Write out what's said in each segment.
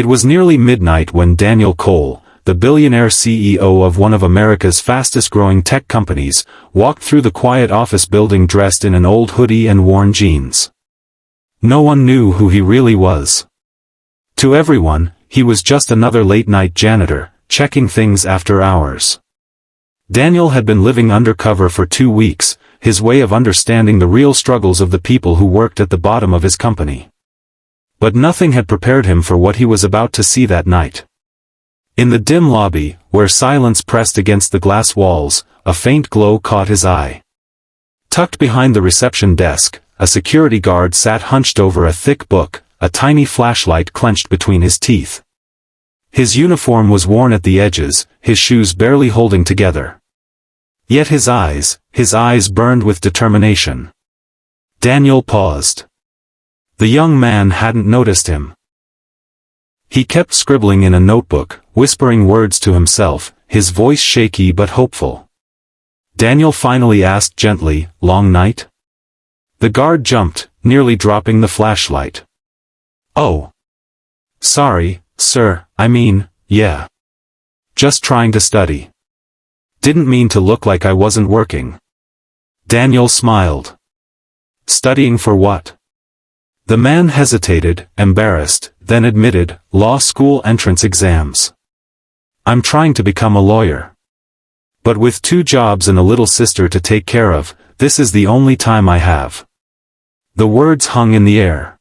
It was nearly midnight when Daniel Cole, the billionaire CEO of one of America's fastest-growing tech companies, walked through the quiet office building dressed in an old hoodie and worn jeans. No one knew who he really was. To everyone, he was just another late-night janitor, checking things after hours. Daniel had been living undercover for 2 weeks, his way of understanding the real struggles of the people who worked at the bottom of his company. But nothing had prepared him for what he was about to see that night. In the dim lobby, where silence pressed against the glass walls, a faint glow caught his eye. Tucked behind the reception desk, a security guard sat hunched over a thick book, a tiny flashlight clenched between his teeth. His uniform was worn at the edges, his shoes barely holding together. Yet his eyes burned with determination. Daniel paused. The young man hadn't noticed him. He kept scribbling in a notebook, whispering words to himself, his voice shaky but hopeful. Daniel finally asked gently, "Long night?" The guard jumped, nearly dropping the flashlight. "Oh. Sorry, sir, yeah. Just trying to study. Didn't mean to look like I wasn't working." Daniel smiled. "Studying for what?" The man hesitated, embarrassed, then admitted, "Law school entrance exams. I'm trying to become a lawyer. But with 2 jobs and a little sister to take care of, this is the only time I have." The words hung in the air.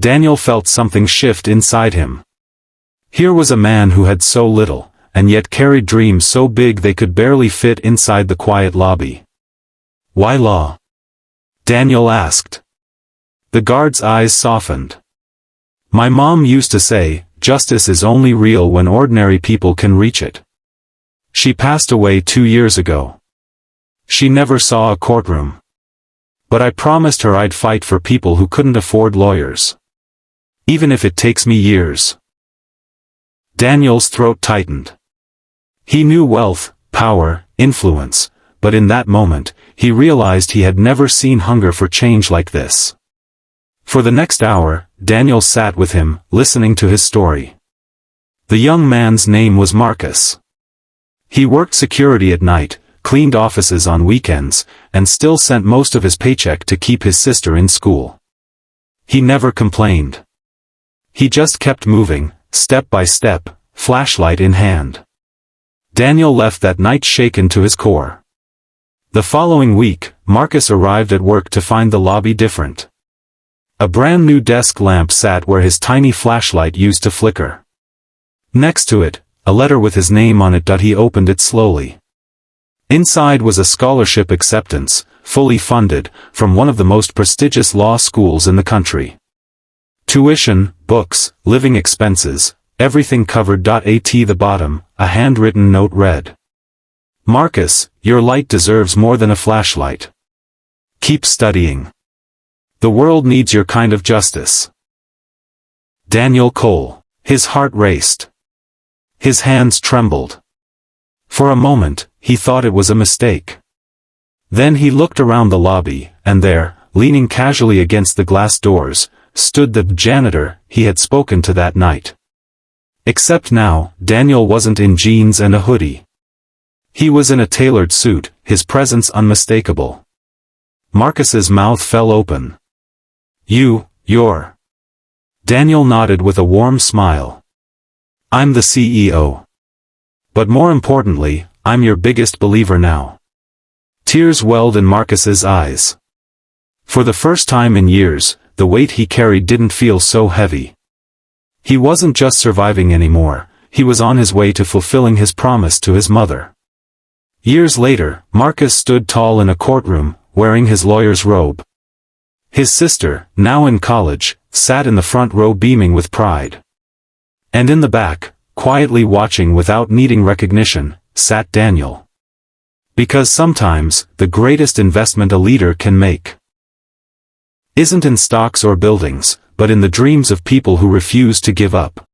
Daniel felt something shift inside him. Here was a man who had so little, and yet carried dreams so big they could barely fit inside the quiet lobby. "Why law?" Daniel asked. The guard's eyes softened. "My mom used to say, justice is only real when ordinary people can reach it. She passed away 2 years ago. She never saw a courtroom. But I promised her I'd fight for people who couldn't afford lawyers. Even if it takes me years." Daniel's throat tightened. He knew wealth, power, influence, but in that moment, he realized he had never seen hunger for change like this. For the next hour, Daniel sat with him, listening to his story. The young man's name was Marcus. He worked security at night, cleaned offices on weekends, and still sent most of his paycheck to keep his sister in school. He never complained. He just kept moving, step by step, flashlight in hand. Daniel left that night shaken to his core. The following week, Marcus arrived at work to find the lobby different. A brand new desk lamp sat where his tiny flashlight used to flicker. Next to it, a letter with his name on it. He opened it slowly. Inside was a scholarship acceptance, fully funded, from one of the most prestigious law schools in the country. Tuition, books, living expenses, everything covered. At the bottom, a handwritten note read, "Marcus, your light deserves more than a flashlight. Keep studying. The world needs your kind of justice." Daniel Cole. His heart raced. His hands trembled. For a moment, he thought it was a mistake. Then he looked around the lobby, and there, leaning casually against the glass doors, stood the janitor he had spoken to that night. Except now, Daniel wasn't in jeans and a hoodie. He was in a tailored suit, his presence unmistakable. Marcus's mouth fell open. You're... Daniel nodded with a warm smile. "I'm the CEO. But more importantly, I'm your biggest believer now." Tears welled in Marcus's eyes. For the first time in years, the weight he carried didn't feel so heavy. He wasn't just surviving anymore, he was on his way to fulfilling his promise to his mother. Years later, Marcus stood tall in a courtroom, wearing his lawyer's robe. His sister, now in college, sat in the front row beaming with pride. And in the back, quietly watching without needing recognition, sat Daniel. Because sometimes, the greatest investment a leader can make isn't in stocks or buildings, but in the dreams of people who refuse to give up.